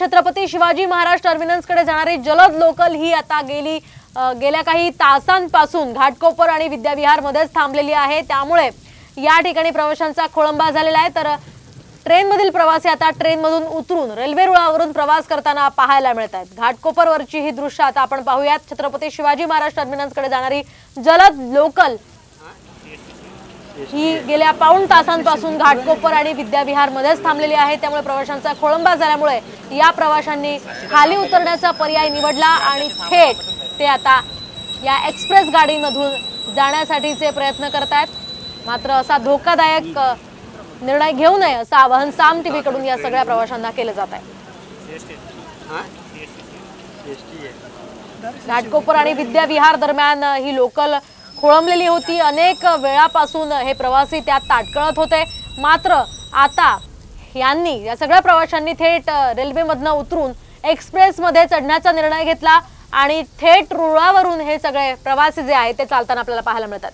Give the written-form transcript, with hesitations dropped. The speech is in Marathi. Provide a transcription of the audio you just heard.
छत्रपती शिवाजी महाराज टर्मिनसकडे जाणारी जलद लोकल ही आता गेल्या काही तासांपासून घाटकोपर आणि विद्याविहार मध्येच थांबलेली आहे। त्यामुळे या ठिकाणी प्रवाशांचा खोळंबा झालेला आहे। तर ट्रेन मधील प्रवासी आता ट्रेन मधून उतरून रेल्वे रुळावरून प्रवास करताना पाहायला मिळत आहेत। घाटकोपरवरची ही दृश्य आता आपण पाहूयात। छत्रपती शिवाजी महाराज टर्मिनसकडे जाणारी जलद लोकल ही गेल्या पाऊण तासांपासून घाटकोपर आणि विद्याविहार मध्येच थांबलेली आहे। त्यामुळे प्रवाशांचा खोळंबा झाल्यामुळे या प्रवाशांनी खाली उतरण्याचा पर्याय निवडला आणि थेट ते आता या एक्सप्रेस गाडीमधून जाण्यासाठीचे प्रयत्न करतायत। मात्र असा धोकादायक निर्णय घेऊ नये असं आवाहन साम टीव्ही कडून या सगळ्या प्रवाशांना केलं जात आहे। घाटकोपर आणि विद्याविहार दरम्यान ही लोकल खोळंबलेली होती। अनेक वेळापासून हे प्रवासी त्यात ताटकळत होते। मात्र आता या सगळ्या प्रवाशांनी थेट रेल्वेमधून उतरून एक्सप्रेस मध्ये चढण्याचा निर्णय घेतला आणि थेट रुळावरून हे सगळे प्रवासी जे आहेत ते चालताना आपल्याला पाहायला मिळतात।